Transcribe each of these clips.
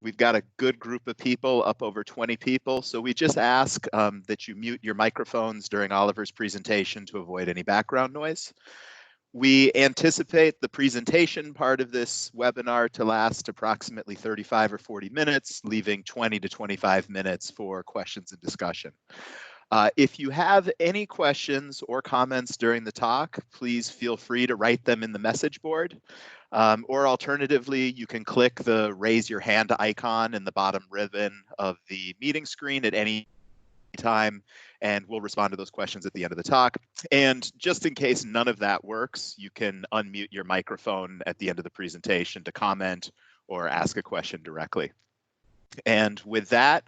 We've got a good group of people, up over 20 people, so we just ask that you mute your microphones during Oliver's presentation to avoid any background noise. We anticipate the presentation part of this webinar to last approximately 35 or 40 minutes, leaving 20 to 25 minutes for questions and discussion. If you have any questions or comments during the talk, please feel free to write them in the message board. Or alternatively, you can click the raise your hand icon in the bottom ribbon of the meeting screen at any time, and we'll respond to those questions at the end of the talk. And just in case none of that works, you can unmute your microphone at the end of the presentation to comment or ask a question directly. And with that,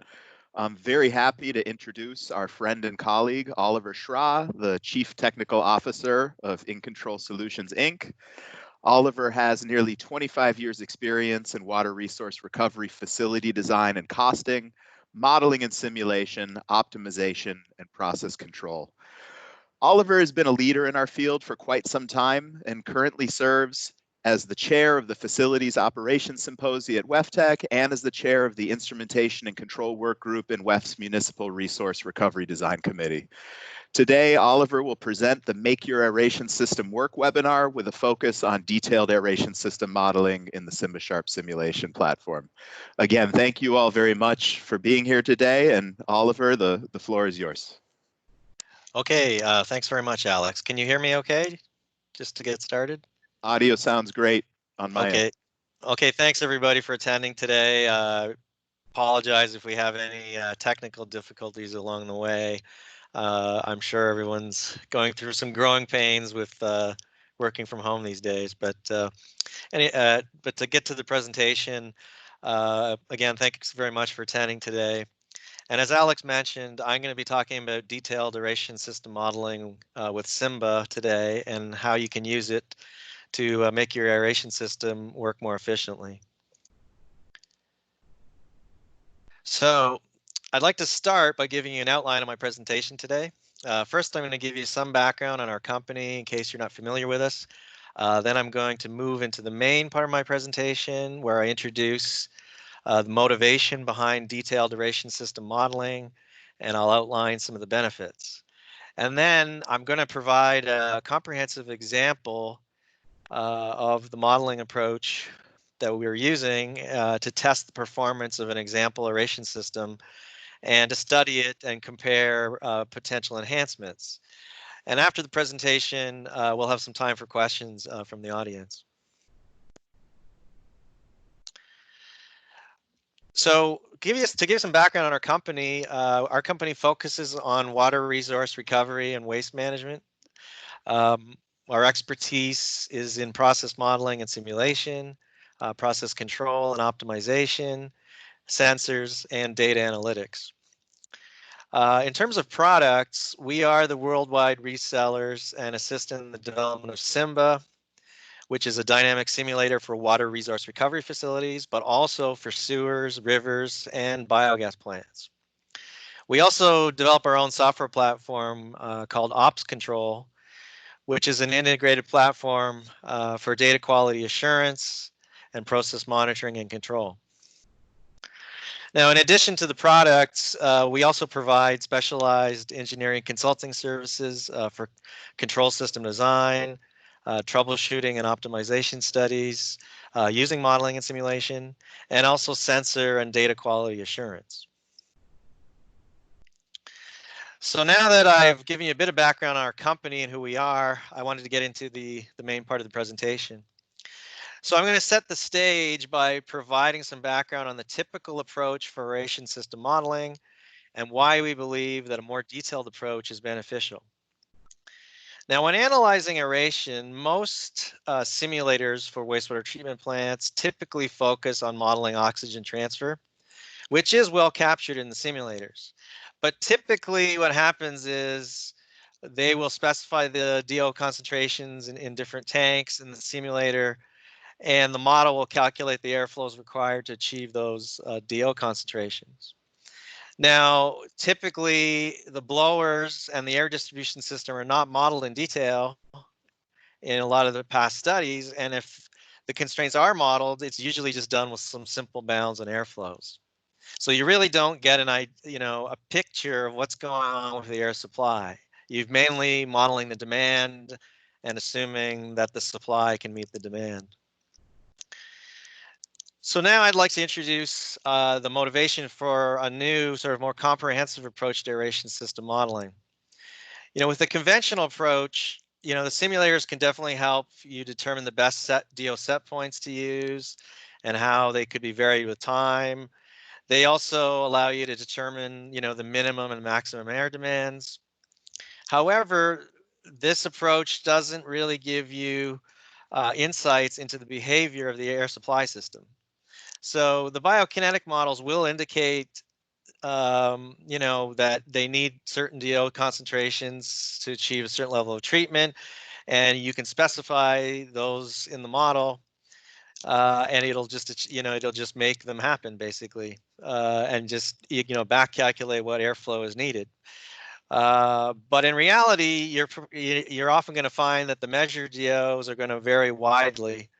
I'm very happy to introduce our friend and colleague, Oliver Schra, the Chief Technical Officer of inCTRL Solutions, Inc. Oliver has nearly 25 years experience in water resource recovery facility design and costing, modeling and simulation, optimization, and process control. Oliver has been a leader in our field for quite some time and currently serves as the chair of the Facilities Operations Symposium at WEFTEC and as the chair of the Instrumentation and Control Work Group in WEF's Municipal Resource Recovery Design Committee. Today, Oliver will present the Make Your Aeration System Work webinar with a focus on detailed aeration system modeling in the SIMBA Sharp simulation platform. Again, thank you all very much for being here today, and Oliver, the floor is yours. Okay, thanks very much, Alex. Can you hear me okay, just to get started? Audio sounds great on my end. Okay, thanks everybody for attending today. Apologize if we have any technical difficulties along the way. I'm sure everyone's going through some growing pains with working from home these days, but to get to the presentation, again, thanks very much for attending today. And as Alex mentioned, I'm going to be talking about detailed aeration system modeling with SIMBA today and how you can use it to make your aeration system work more efficiently. So I'd like to start by giving you an outline of my presentation today. First, I'm going to give you some background on our company in case you're not familiar with us. Then I'm going to move into the main part of my presentation where I introduce the motivation behind detailed aeration system modeling, and I'll outline some of the benefits. And then I'm going to provide a comprehensive example of the modeling approach that we're using to test the performance of an example aeration system and to study it and compare potential enhancements. And after the presentation, we'll have some time for questions from the audience. So to give some background on our company focuses on water resource recovery and waste management. Our expertise is in process modeling and simulation, process control and optimization, sensors, and data analytics. In terms of products, we are the worldwide resellers and assist in the development of SIMBA, which is a dynamic simulator for water resource recovery facilities, but also for sewers, rivers, and biogas plants. We also develop our own software platform called Ops Control, which is an integrated platform for data quality assurance and process monitoring and control. Now, in addition to the products, we also provide specialized engineering consulting services for control system design, troubleshooting and optimization studies using modeling and simulation, and also sensor and data quality assurance. So now that I've given you a bit of background on our company and who we are, I wanted to get into the main part of the presentation. So I'm going to set the stage by providing some background on the typical approach for aeration system modeling and why we believe that a more detailed approach is beneficial. Now, when analyzing aeration, most simulators for wastewater treatment plants typically focus on modeling oxygen transfer, which is well captured in the simulators. But typically what happens is they will specify the DO concentrations in different tanks in the simulator, and the model will calculate the airflows required to achieve those DO concentrations. Now, typically the blowers and the air distribution system are not modeled in detail in a lot of the past studies, and if the constraints are modeled, it's usually just done with some simple bounds and airflows. So you really don't get a picture of what's going on with the air supply. You're mainly modeling the demand and assuming that the supply can meet the demand. So now I'd like to introduce the motivation for a new sort of more comprehensive approach to aeration system modeling. With the conventional approach, the simulators can definitely help you determine the best DO set points to use and how they could be varied with time. They also allow you to determine, the minimum and maximum air demands. However, this approach doesn't really give you insights into the behavior of the air supply system. So the biokinetic models will indicate, that they need certain DO concentrations to achieve a certain level of treatment, and you can specify those in the model, and it'll just make them happen basically, and just back calculate what airflow is needed. But in reality, you're often going to find that the measured DOs are going to vary widely.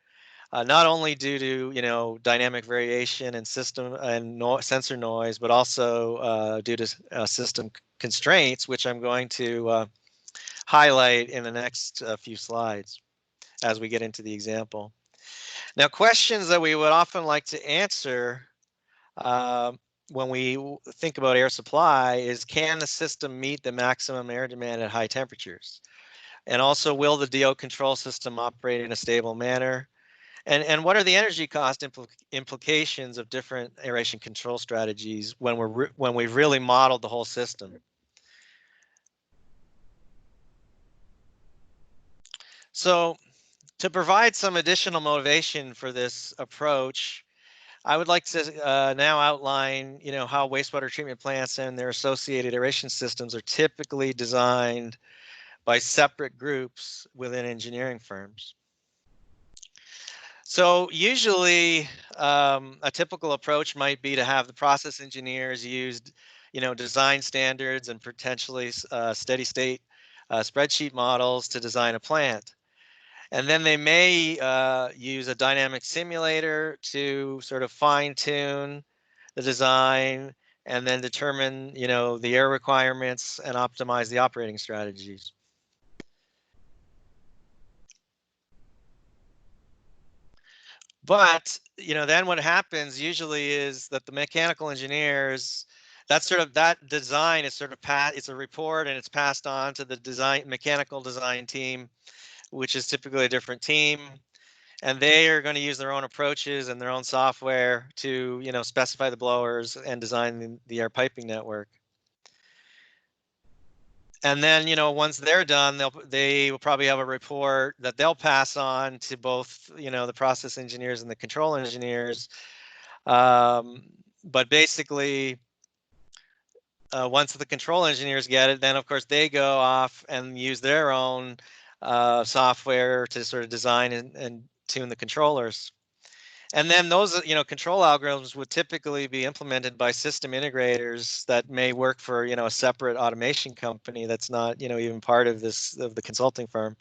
Not only due to dynamic variation and system and sensor noise, but also due to system constraints, which I'm going to highlight in the next few slides as we get into the example. Now, questions that we would often like to answer when we think about air supply is, can the system meet the maximum air demand at high temperatures? And also, will the DO control system operate in a stable manner? And what are the energy cost implications of different aeration control strategies when we've really modeled the whole system? So to provide some additional motivation for this approach, I would like to now outline, how wastewater treatment plants and their associated aeration systems are typically designed by separate groups within engineering firms. So usually a typical approach might be to have the process engineers use, design standards and potentially steady state spreadsheet models to design a plant. And then they may use a dynamic simulator to sort of fine tune the design and then determine, the air requirements and optimize the operating strategies. But, then what happens usually is that the mechanical engineers, that design is sort of it's a report and it's passed on to the mechanical design team, which is typically a different team. And they are going to use their own approaches and their own software to, specify the blowers and design the air piping network. And then, once they're done, they will probably have a report that they'll pass on to both, the process engineers and the control engineers. But basically, once the control engineers get it, then of course they go off and use their own software to sort of design and tune the controllers. And then those, control algorithms would typically be implemented by system integrators that may work for, a separate automation company that's not, even part of the consulting firm.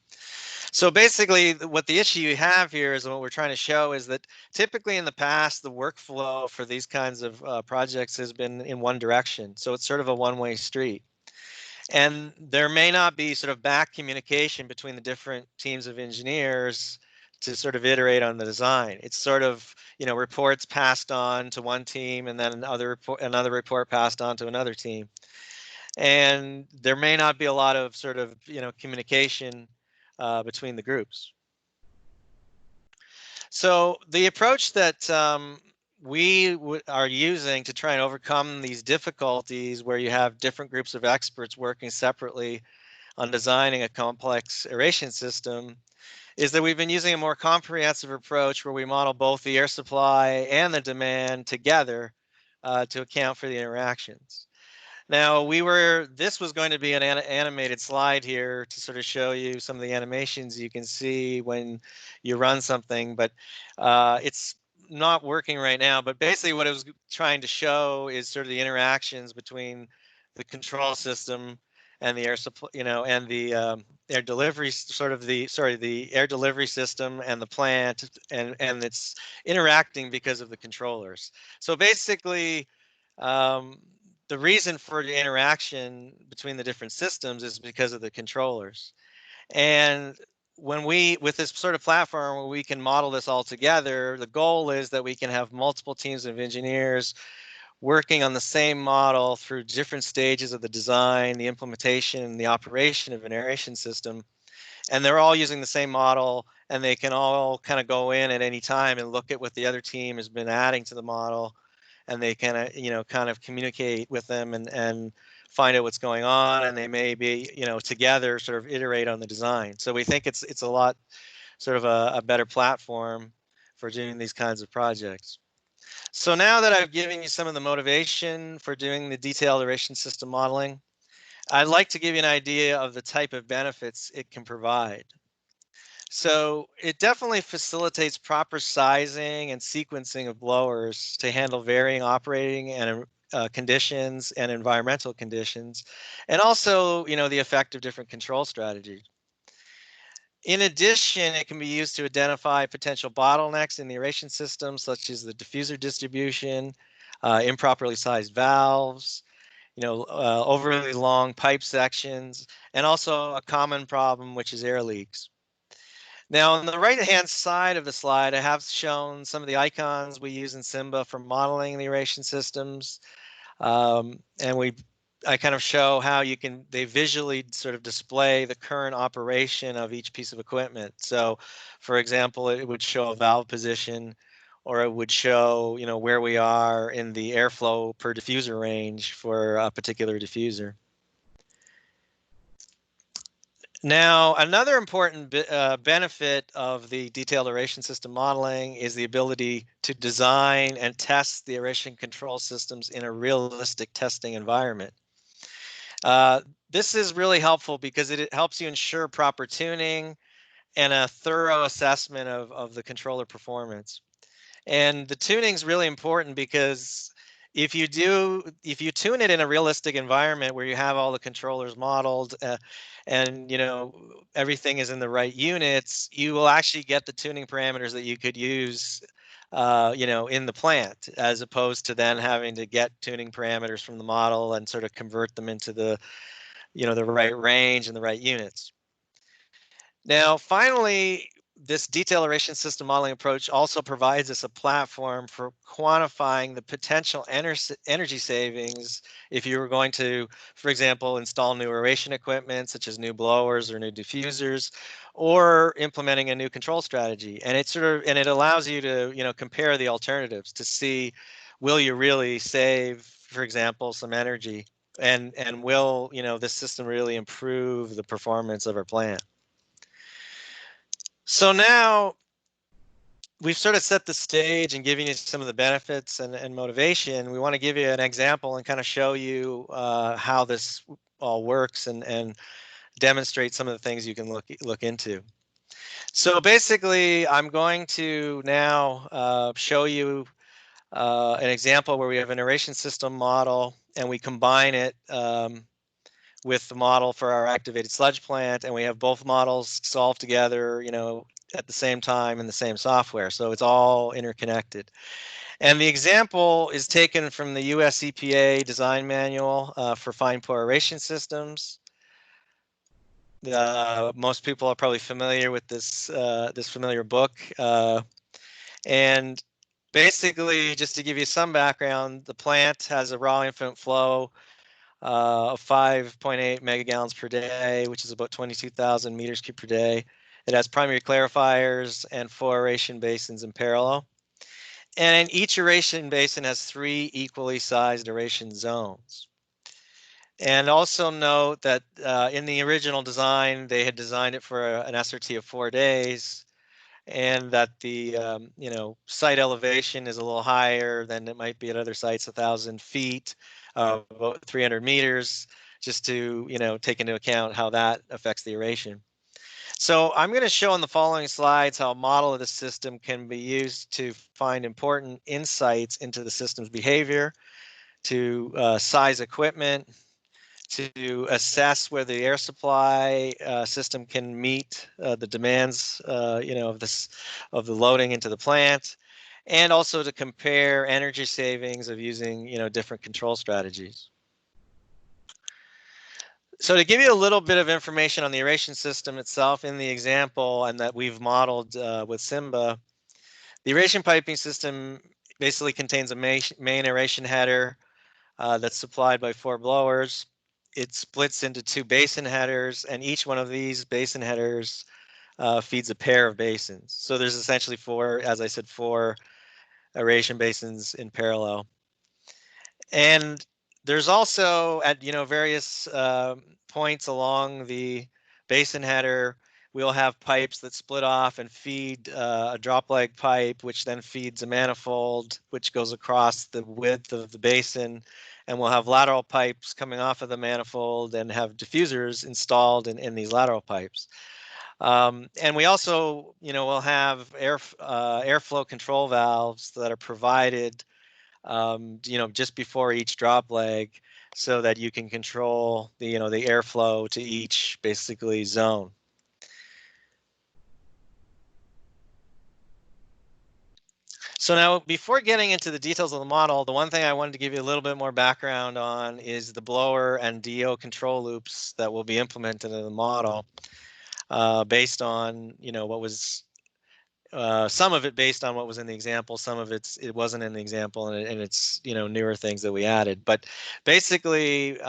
So basically, what the issue you have here is, what we're trying to show is that typically in the past, the workflow for these kinds of projects has been in one direction. So it's sort of a one-way street. And there may not be sort of back communication between the different teams of engineers to sort of iterate on the design. It's sort of, reports passed on to one team and then another report passed on to another team. And there may not be a lot of sort of, communication between the groups. So the approach that we are using to try and overcome these difficulties, where you have different groups of experts working separately on designing a complex aeration system, is that we've been using a more comprehensive approach where we model both the air supply and the demand together to account for the interactions. Now, this was going to be an animated slide here to sort of show you some of the animations you can see when you run something, but it's not working right now. But basically what it was trying to show is sort of the interactions between the control system and the air supply, and the air delivery, the air delivery system and the plant, and it's interacting because of the controllers. So basically, the reason for the interaction between the different systems is because of the controllers. And with this sort of platform where we can model this all together, the goal is that we can have multiple teams of engineers working on the same model through different stages of the design, the implementation, and the operation of an aeration system. And they're all using the same model, and they can all kind of go in at any time and look at what the other team has been adding to the model, and they kind of communicate with them and find out what's going on, and they may be, together sort of iterate on the design. So we think it's a lot sort of a better platform for doing these kinds of projects. So now that I've given you some of the motivation for doing the detailed aeration system modeling, I'd like to give you an idea of the type of benefits it can provide. So it definitely facilitates proper sizing and sequencing of blowers to handle varying operating and conditions and environmental conditions, and also, the effect of different control strategies. In addition, it can be used to identify potential bottlenecks in the aeration system, such as the diffuser distribution, improperly sized valves, overly long pipe sections, and also a common problem, which is air leaks. Now, on the right-hand side of the slide, I have shown some of the icons we use in SIMBA for modeling the aeration systems. And I kind of show how they visually sort of display the current operation of each piece of equipment. So, for example, it would show a valve position, or it would show, where we are in the airflow per diffuser range for a particular diffuser. Now, another important benefit of the detailed aeration system modeling is the ability to design and test the aeration control systems in a realistic testing environment. This is really helpful because it helps you ensure proper tuning and a thorough assessment of the controller performance. And the tuning is really important because if you tune it in a realistic environment where you have all the controllers modeled and everything is in the right units, you will actually get the tuning parameters that you could use in the plant, as opposed to then having to get tuning parameters from the model and sort of convert them into the the right range and the right units. Now, finally, this detailed aeration system modeling approach also provides us a platform for quantifying the potential energy savings if you were going to, for example, install new aeration equipment, such as new blowers or new diffusers, or implementing a new control strategy. And it allows you to, compare the alternatives to see, will you really save, for example, some energy, and will, this system really improve the performance of our plant? So now we've sort of set the stage and given you some of the benefits and motivation. We want to give you an example and kind of show you how this all works and demonstrate some of the things you can look into. So basically, I'm going to now show you an example where we have an aeration system model and we combine it with the model for our activated sludge plant, and we have both models solved together, at the same time in the same software. So it's all interconnected. And the example is taken from the US EPA design manual for fine pour aeration systems. Most people are probably familiar with this familiar book. And basically, just to give you some background, the plant has a raw infant flow of 5.8 megagallons per day, which is about 22,000 meters cubed per day. It has primary clarifiers and 4 aeration basins in parallel. And each aeration basin has 3 equally sized aeration zones. And also note that in the original design, they had designed it for an SRT of 4 days, and that the site elevation is a little higher than it might be at other sites, 1,000 feet, about 300 meters, just to take into account how that affects the aeration. So I'm going to show on the following slides how a model of the system can be used to find important insights into the system's behavior, to size equipment, to assess whether the air supply system can meet the demands, of the loading into the plant, and also to compare energy savings of using, different control strategies. So to give you a little bit of information on the aeration system itself in the example, and that we've modeled with SIMBA, the aeration piping system basically contains a main aeration header that's supplied by 4 blowers. It splits into 2 basin headers, and each one of these basin headers feeds a pair of basins. So there's essentially 4, as I said, 4 aeration basins in parallel. And there's also at various points along the basin header, we'll have pipes that split off and feed a drop leg pipe, which then feeds a manifold, which goes across the width of the basin. And we'll have lateral pipes coming off of the manifold and have diffusers installed in these lateral pipes. And we also, will have airflow control valves that are provided just before each drop leg, so that you can control the airflow to each basically zone. So now, before getting into the details of the model, the one thing I wanted to give you a little bit more background on is the blower and DO control loops that will be implemented in the model, based on what was some of it based on what was in the example, some of it wasn't in the example, and it's newer things that we added. But basically,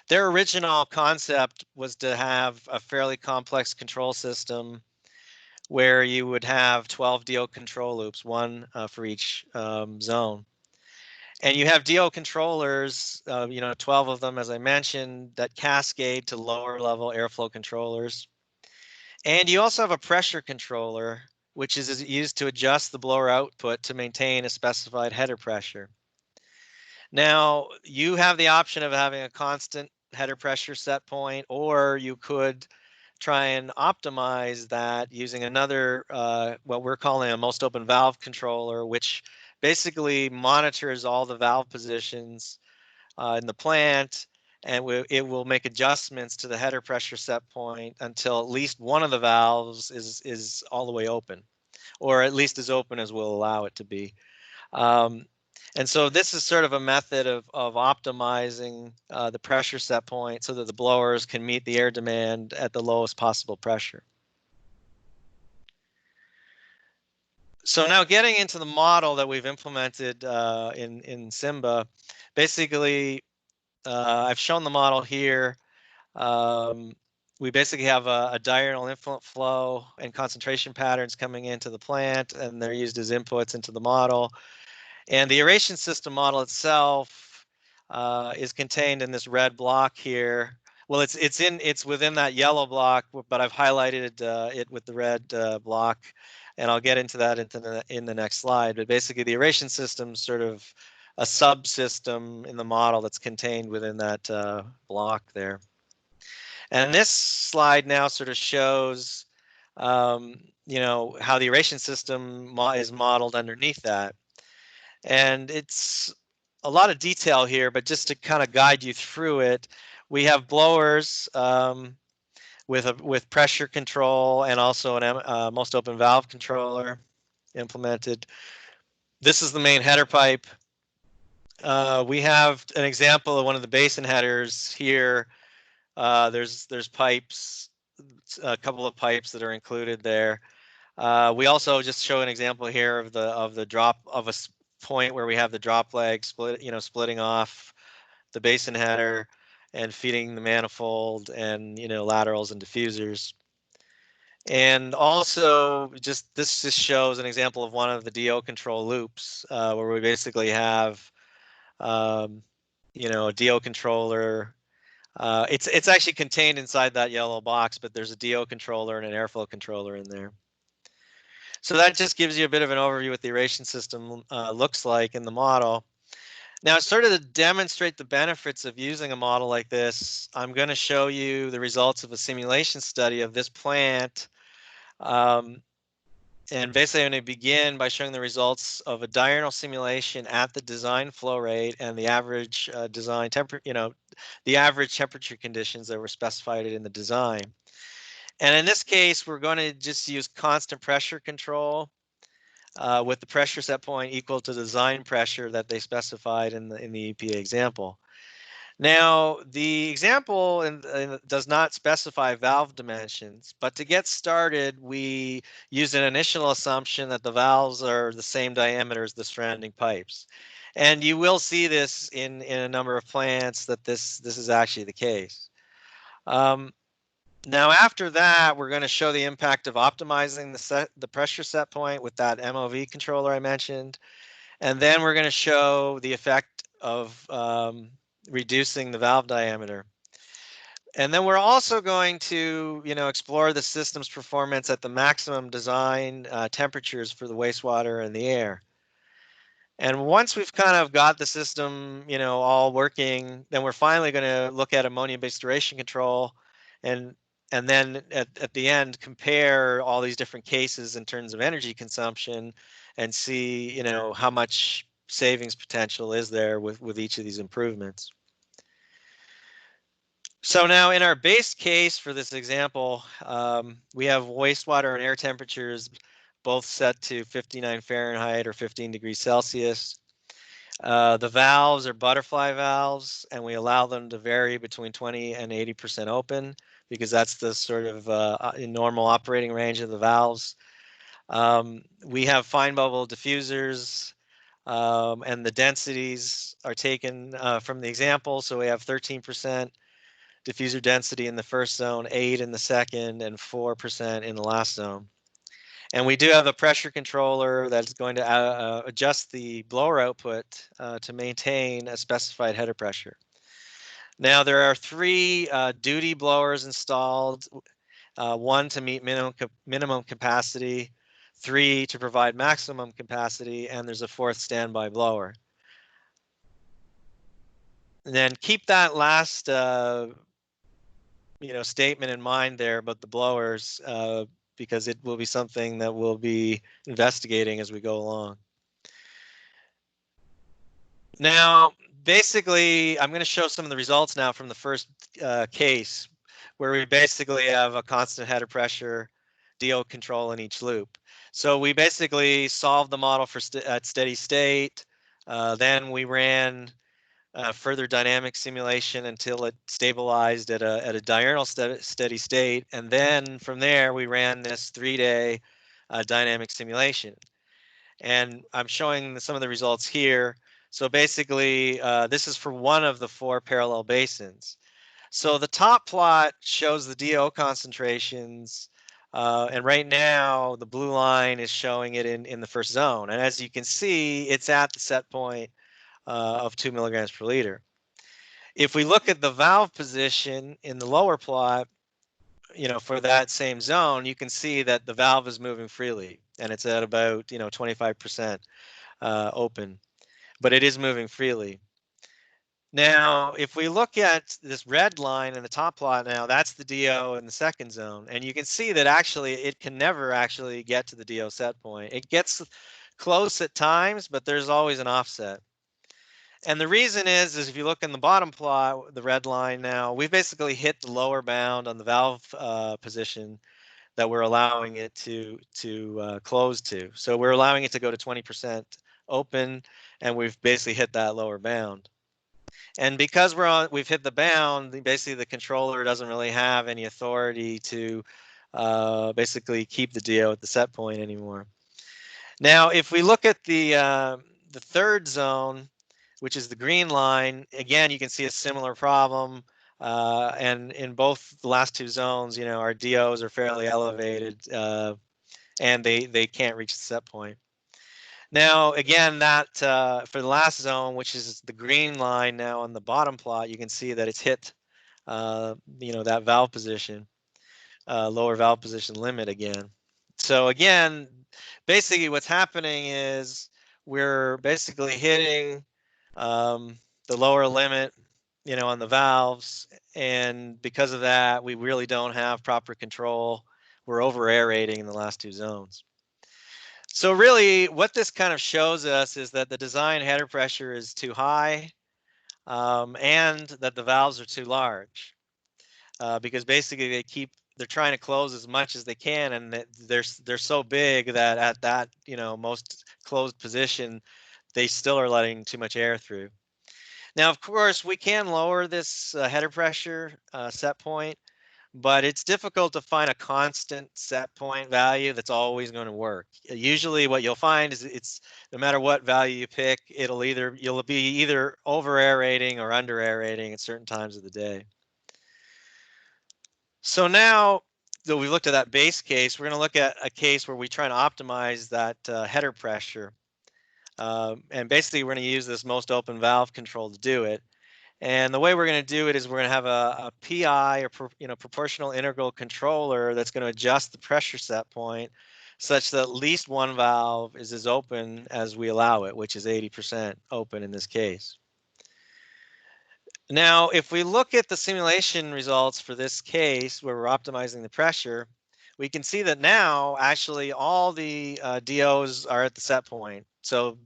their original concept was to have a fairly complex control system where you would have 12 DO control loops, one for each zone. And you have DO controllers, 12 of them, as I mentioned, that cascade to lower level airflow controllers. And you also have a pressure controller, which is used to adjust the blower output to maintain a specified header pressure. Now, you have the option of having a constant header pressure set point, or you could try and optimize that using another, what we're calling a most open valve controller, which basically monitors all the valve positions in the plant, and it will make adjustments to the header pressure set point until at least one of the valves is all the way open, or at least as open as we'll allow it to be. And so this is sort of a method of optimizing the pressure set point so that the blowers can meet the air demand at the lowest possible pressure. So now, getting into the model that we've implemented in SIMBA, basically, I've shown the model here. We basically have a diurnal influent flow and concentration patterns coming into the plant, and they're used as inputs into the model. And the aeration system model itself is contained in this red block here. Well, it's within that yellow block, but I've highlighted it with the red block, and I'll get into that in the next slide. But basically, the aeration system is sort of a subsystem in the model that's contained within that block there. And this slide now sort of shows, how the aeration system is modeled underneath that. And it's a lot of detail here, but just to kind of guide you through it, we have blowers with pressure control and also a most open valve controller implemented. This is the main header pipe. We have an example of one of the basin headers here. There's pipes, a couple of pipes that are included there. We also just show an example here of the drop of a point where we have the drop leg splitting off the basin header and feeding the manifold and laterals and diffusers. And also, this just shows an example of one of the DO control loops where we basically have a DO controller. It's actually contained inside that yellow box, but there's a DO controller and an airflow controller in there. So that just gives you a bit of an overview what the aeration system looks like in the model. Now, sort of to demonstrate the benefits of using a model like this, I'm going to show you the results of a simulation study of this plant. And basically, I'm going to begin by showing the results of a diurnal simulation at the design flow rate and the average design temperature, the average temperature conditions that were specified in the design. And in this case, we're going to just use constant pressure control with the pressure set point equal to the design pressure that they specified in the EPA example. Now, the example does not specify valve dimensions, but to get started, we use an initial assumption that the valves are the same diameter as the surrounding pipes. And you will see this in a number of plants that this is actually the case. Now, after that, we're going to show the impact of optimizing the pressure set point with that MOV controller I mentioned. And then we're going to show the effect of reducing the valve diameter. And then we're also going to, explore the system's performance at the maximum design temperatures for the wastewater and the air. And once we've kind of got the system, all working, then we're finally going to look at ammonia-based aeration control, and then at the end compare all these different cases in terms of energy consumption, and see, how much savings potential is there with each of these improvements. So now in our base case for this example, we have wastewater and air temperatures both set to 59 Fahrenheit or 15 degrees Celsius. The valves are butterfly valves, and we allow them to vary between 20 and 80% open, because that's the sort of normal operating range of the valves. We have fine bubble diffusers, and the densities are taken from the example. So we have 13% diffuser density in the first zone, 8 in the second, and 4% in the last zone. And we do have a pressure controller that's going to adjust the blower output to maintain a specified header pressure. Now, there are 3 duty blowers installed, 1 to meet minimum capacity, 3 to provide maximum capacity, and there's a 4th standby blower. And then keep that last statement in mind there about the blowers, because it will be something that we'll be investigating as we go along. Now, basically, I'm going to show some of the results now from the first case, where we basically have a constant header pressure DO control in each loop. So we basically solved the model for at steady state. Then we ran further dynamic simulation until it stabilized at a diurnal steady state, and then from there we ran this 3-day dynamic simulation. And I'm showing some of the results here. So basically, this is for one of the 4 parallel basins. So the top plot shows the DO concentrations, and right now the blue line is showing it in the first zone. And as you can see, it's at the set point of 2 milligrams per liter. If we look at the valve position in the lower plot, for that same zone, you can see that the valve is moving freely, and it's at about 25% open, but it is moving freely. Now, if we look at this red line in the top plot now, that's the DO in the second zone, and you can see that actually it can never actually get to the DO set point. It gets close at times, but there's always an offset. And the reason is if you look in the bottom plot, the red line now, we've basically hit the lower bound on the valve position that we're allowing it to close to. So we're allowing it to go to 20% open, and we've basically hit that lower bound. And because we've hit the bound, basically the controller doesn't really have any authority to basically keep the DO at the set point anymore. Now, if we look at the third zone, which is the green line, again, you can see a similar problem. And in both the last 2 zones, our DOs are fairly elevated, and they can't reach the set point. Now, again, that for the last zone, which is the green line now on the bottom plot, you can see that it's hit, that valve position, lower valve position limit again. So again, basically what's happening is we're basically hitting the lower limit, on the valves, and because of that, we really don't have proper control. We're over aerating in the last 2 zones. So really what this kind of shows us is that the design header pressure is too high, and that the valves are too large, because basically they're trying to close as much as they can, and they're so big that at that most closed position they still are letting too much air through. Now, of course, we can lower this header pressure set point, but it's difficult to find a constant set point value that's always going to work. Usually what you'll find is it's no matter what value you pick, you'll be either over aerating or under aerating at certain times of the day. So now that we've looked at that base case, we're going to look at a case where we try to optimize that header pressure. And basically we're going to use this most open valve control to do it. And the way we're going to do it is we're going to have a PI, or proportional integral controller, that's going to adjust the pressure set point such that at least one valve is as open as we allow it, which is 80% open in this case. Now, if we look at the simulation results for this case where we're optimizing the pressure, we can see that now actually all the DOs are at the set point. So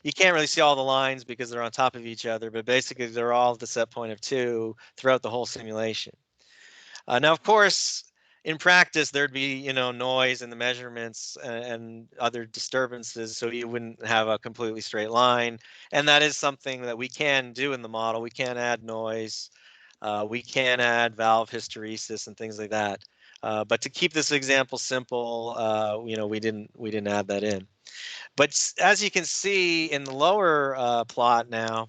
you can't really see all the lines because they're on top of each other, but basically they're all at the set point of 2 throughout the whole simulation. Now, of course, in practice, there'd be noise in the measurements and other disturbances, so you wouldn't have a completely straight line. And that is something that we can do in the model. We can add noise, we can add valve hysteresis and things like that. But to keep this example simple, we didn't add that in. But as you can see in the lower plot now,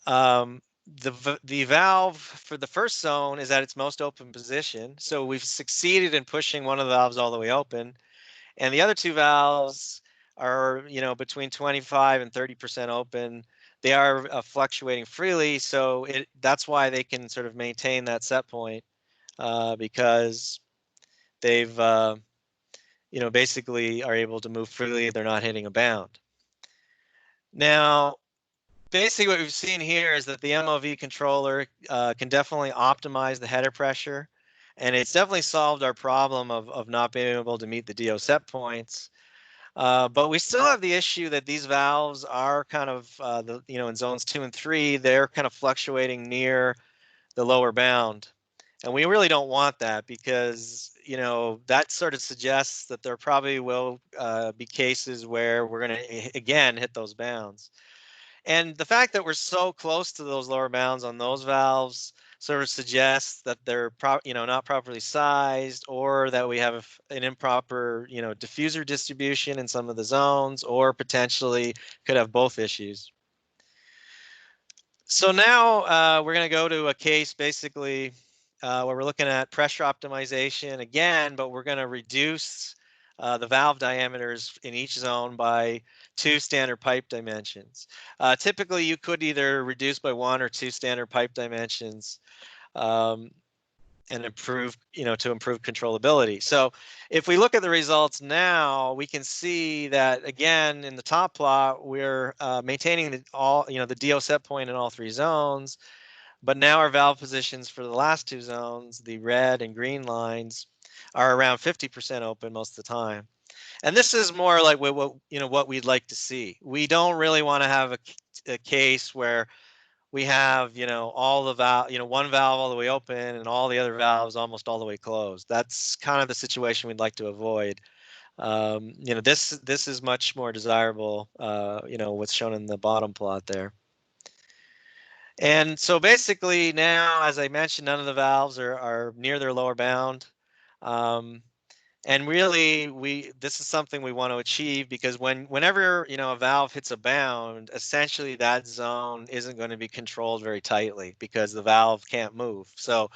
the valve for the first zone is at its most open position. So we've succeeded in pushing one of the valves all the way open. And the other two valves are, between 25 and 30% open. They are fluctuating freely. So that's why they can sort of maintain that set point, because they've, basically are able to move freely. They're not hitting a bound. Now, basically what we've seen here is that the MOV controller can definitely optimize the header pressure, and it's definitely solved our problem of not being able to meet the DO set points. But we still have the issue that these valves are kind of, in zones 2 and 3, they're kind of fluctuating near the lower bound. And we really don't want that because, that sort of suggests that there probably will be cases where we're going to, again, hit those bounds. And the fact that we're so close to those lower bounds on those valves sort of suggests that they're not properly sized, or that we have an improper diffuser distribution in some of the zones, or potentially could have both issues. So now we're going to go to a case basically where we're looking at pressure optimization again, but we're going to reduce the valve diameters in each zone by 2 standard pipe dimensions. Typically, you could either reduce by 1 or 2 standard pipe dimensions and improve, to improve controllability. So if we look at the results now, we can see that again in the top plot, we're maintaining the DO set point in all 3 zones. But now our valve positions for the last 2 zones, the red and green lines, are around 50% open most of the time. And this is more like what we'd like to see. We don't really want to have a case where we have all the valve, one valve all the way open and all the other valves almost all the way closed. That's kind of the situation we'd like to avoid. This is much more desirable. What's shown in the bottom plot there. And so basically now, as I mentioned, none of the valves are near their lower bound. And really, this is something we want to achieve, because whenever a valve hits a bound, essentially that zone isn't going to be controlled very tightly because the valve can't move. So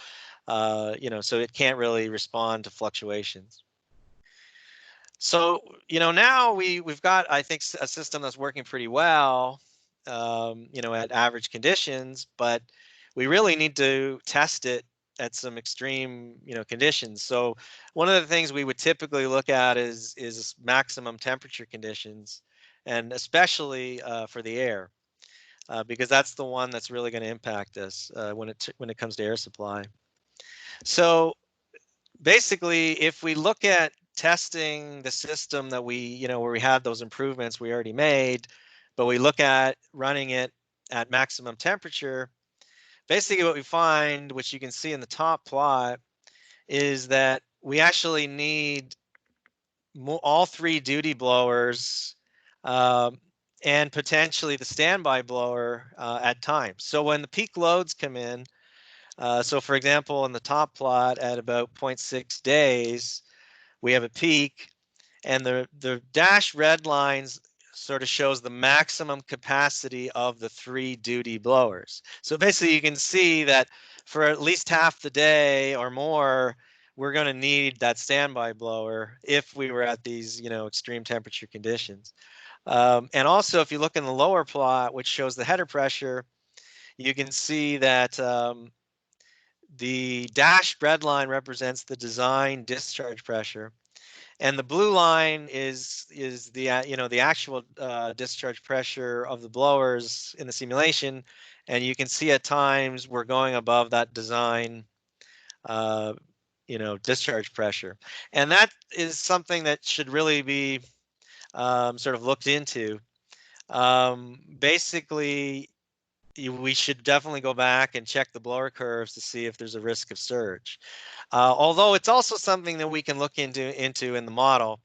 so it can't really respond to fluctuations. So now we've got, I think, a system that's working pretty well, at average conditions, but we really need to test it at some extreme, conditions. So one of the things we would typically look at is maximum temperature conditions, and especially for the air, because that's the one that's really going to impact us when it comes to air supply. So basically, if we look at testing the system that we, where we had those improvements we already made, but we look at running it at maximum temperature, basically what we find, which you can see in the top plot, is that we actually need all 3 duty blowers and potentially the standby blower at times. So when the peak loads come in, so for example, in the top plot at about 0.6 days, we have a peak, and the dashed red lines sort of shows the maximum capacity of the 3 duty blowers. So basically you can see that for at least half the day or more, we're going to need that standby blower if we were at these, extreme temperature conditions. And also, if you look in the lower plot, which shows the header pressure, you can see that the dashed red line represents the design discharge pressure, and the blue line is the the actual discharge pressure of the blowers in the simulation, and you can see at times we're going above that design discharge pressure, and that is something that should really be sort of looked into. Basically, we should definitely go back and check the blower curves to see if there's a risk of surge. Although it's also something that we can look into in the model.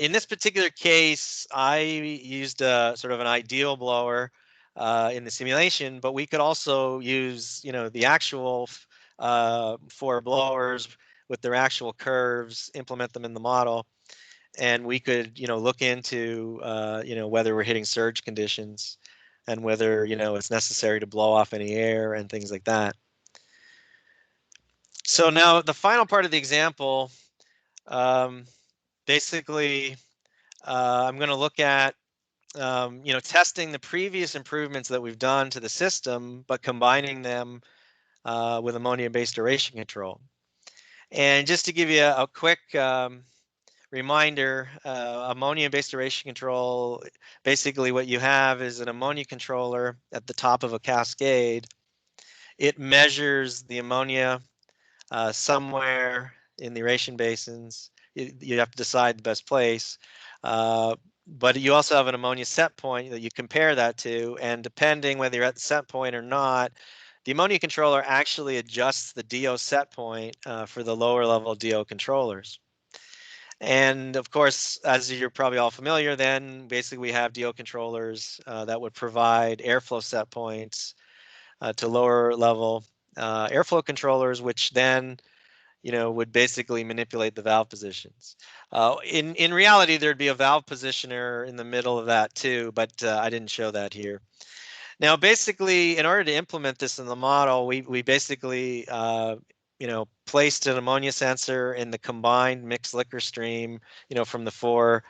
In this particular case, I used sort of an ideal blower in the simulation, but we could also use, the actual 4 blowers with their actual curves, implement them in the model, and we could, look into, whether we're hitting surge conditions and whether, it's necessary to blow off any air and things like that. So now the final part of the example, basically, I'm going to look at, testing the previous improvements that we've done to the system, but combining them with ammonia-based aeration control. And just to give you a quick reminder, ammonia-based aeration control, basically what you have is an ammonia controller at the top of a cascade. It measures the ammonia somewhere in the aeration basins. You have to decide the best place. But you also have an ammonia set point that you compare that to, and depending whether you're at the set point or not, the ammonia controller actually adjusts the DO set point for the lower level DO controllers. And of course, as you're probably all familiar, then basically we have DO controllers that would provide airflow set points to lower level airflow controllers, which then would basically manipulate the valve positions. In reality, there'd be a valve positioner in the middle of that too, but I didn't show that here. Now, basically, in order to implement this in the model, we basically placed an ammonia sensor in the combined mixed liquor stream, from the 4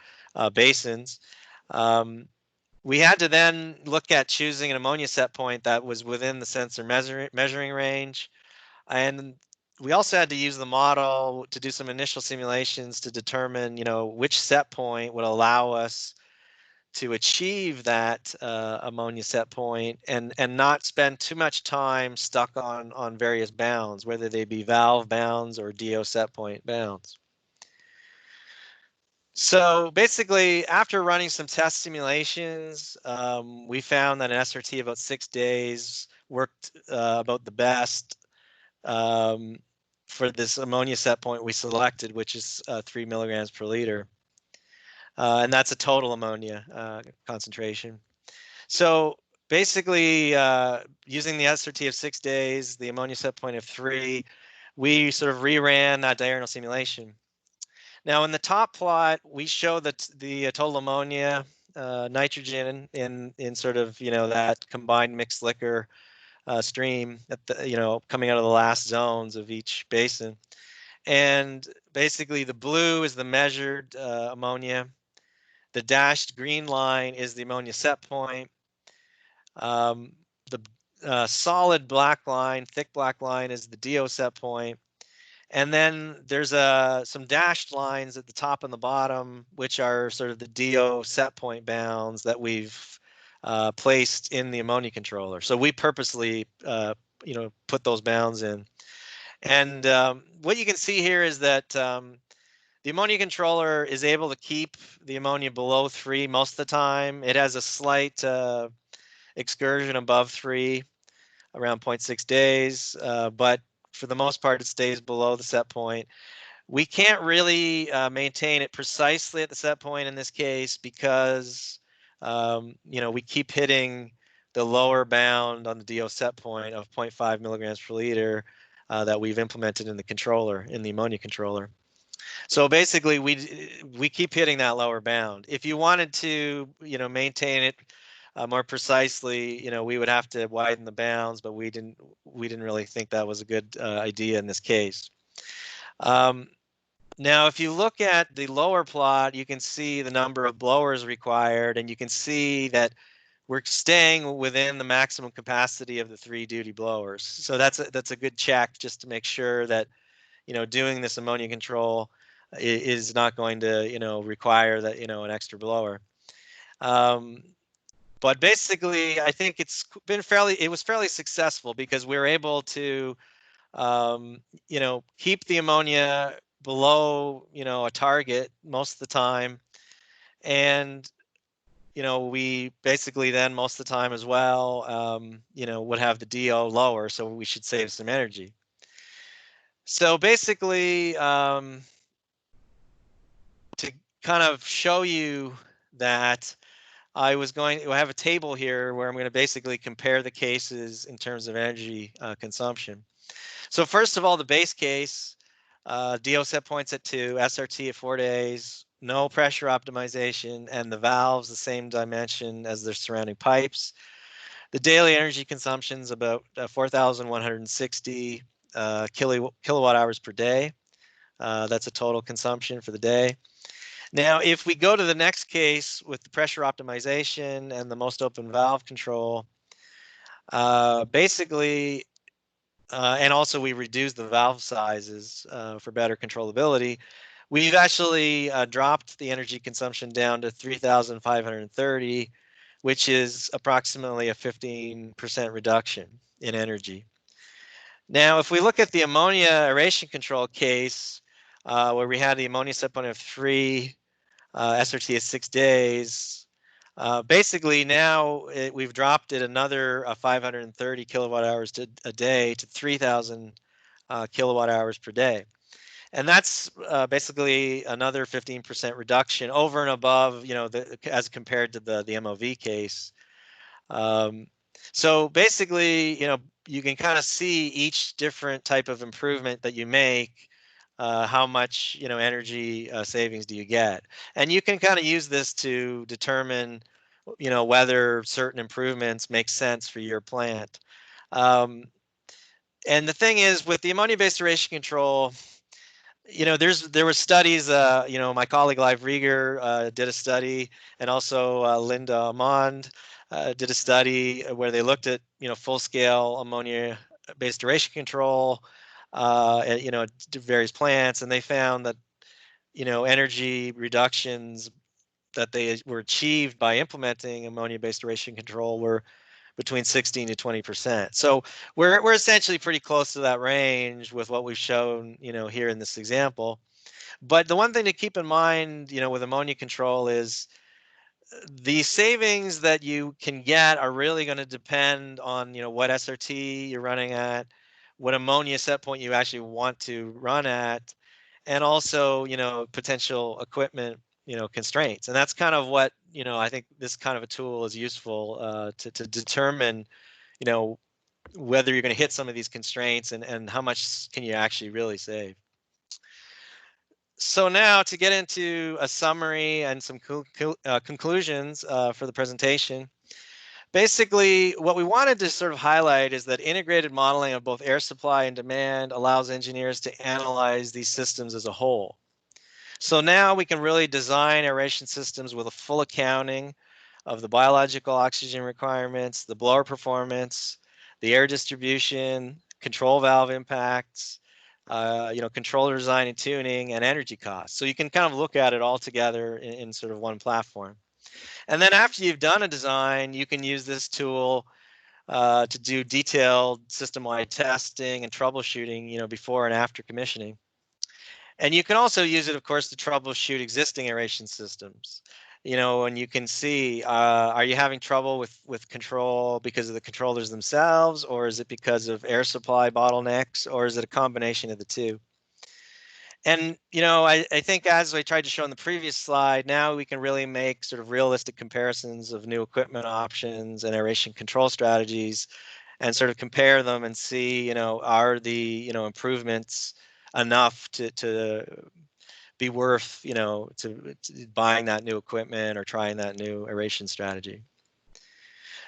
basins. We had to then look at choosing an ammonia set point that was within the sensor measuring range, and we also had to use the model to do some initial simulations to determine, which set point would allow us to achieve that ammonia set point and not spend too much time stuck on various bounds, whether they be valve bounds or DO set point bounds. So basically, after running some test simulations, we found that an SRT about 6 days worked about the best for this ammonia set point we selected, which is 3 milligrams per liter. And that's a total ammonia concentration. So basically, using the SRT of 6 days, the ammonia set point of 3, we sort of reran that diurnal simulation. Now, in the top plot, we show that the total ammonia, nitrogen in sort of that combined mixed liquor stream at the coming out of the last zones of each basin, and basically the blue is the measured ammonia. The dashed green line is the ammonia set point. The solid black line, thick black line, is the DO set point. And then there's some dashed lines at the top and the bottom, which are sort of the DO set point bounds that we've placed in the ammonia controller. So we purposely, put those bounds in. And what you can see here is that The ammonia controller is able to keep the ammonia below 3 most of the time. It has a slight excursion above 3, around 0.6 days, but for the most part, it stays below the set point. We can't really maintain it precisely at the set point in this case because we keep hitting the lower bound on the DO set point of 0.5 milligrams per liter that we've implemented in the controller, in the ammonia controller. So basically, we keep hitting that lower bound. If you wanted to, maintain it more precisely, we would have to widen the bounds, but we didn't really think that was a good idea in this case. Now, if you look at the lower plot, you can see the number of blowers required, and you can see that we're staying within the maximum capacity of the 3 duty blowers. So that's a good check just to make sure that doing this ammonia control is not going to require that an extra blower. But basically, I think it was fairly successful because we were able to keep the ammonia below a target most of the time, and we basically then most of the time as well would have the DO lower, so we should save some energy. So basically, to kind of show you that, I have a table here where I'm going to basically compare the cases in terms of energy consumption. So first of all, the base case, DO set points at 2, SRT at 4 days, no pressure optimization, and the valves the same dimension as their surrounding pipes. The daily energy consumption is about 4,160 kilowatt hours per day. That's a total consumption for the day. Now, if we go to the next case with the pressure optimization and the most open valve control, basically, and also we reduce the valve sizes for better controllability, we've actually dropped the energy consumption down to 3,530, which is approximately a 15% reduction in energy. Now, if we look at the ammonia aeration control case, where we had the ammonia set point of 3, SRT is 6 days. Basically, now we've dropped it another 530 kilowatt hours a day to 3,000 kilowatt hours per day. And that's basically another 15% reduction over and above, as compared to the MOV case. So basically, you can kind of see each different type of improvement that you make. How much energy savings do you get, and you can kind of use this to determine whether certain improvements make sense for your plant. And the thing is, with the ammonia-based aeration control, there were studies. My colleague Live Rieger did a study, and also Linda Amond did a study where they looked at full-scale ammonia-based aeration control at various plants, and they found that energy reductions that they were achieved by implementing ammonia-based aeration control were between 16 to 20%. So we're essentially pretty close to that range with what we've shown here in this example. But the one thing to keep in mind with ammonia control is the savings that you can get are really going to depend on what SRT you're running at, what ammonia set point you actually want to run at, and also potential equipment constraints. And that's kind of what I think this kind of a tool is useful to determine whether you're going to hit some of these constraints and how much can you actually really save. So now to get into a summary and some conclusions for the presentation. Basically, what we wanted to sort of highlight is that integrated modeling of both air supply and demand allows engineers to analyze these systems as a whole. So now we can really design aeration systems with a full accounting of the biological oxygen requirements, the blower performance, the air distribution, control valve impacts, controller design and tuning, and energy costs. So you can kind of look at it all together in sort of one platform. And then after you've done a design, you can use this tool to do detailed system-wide testing and troubleshooting, before and after commissioning. And you can also use it, of course, to troubleshoot existing aeration systems. And you can see, are you having trouble with control because of the controllers themselves, or is it because of air supply bottlenecks, or is it a combination of the two? And, I think, as I tried to show in the previous slide, now we can really make sort of realistic comparisons of new equipment options and aeration control strategies, and sort of compare them and see, are the, improvements enough to be worth, to buying that new equipment or trying that new aeration strategy.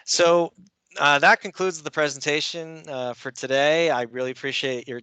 So that concludes the presentation for today. I really appreciate your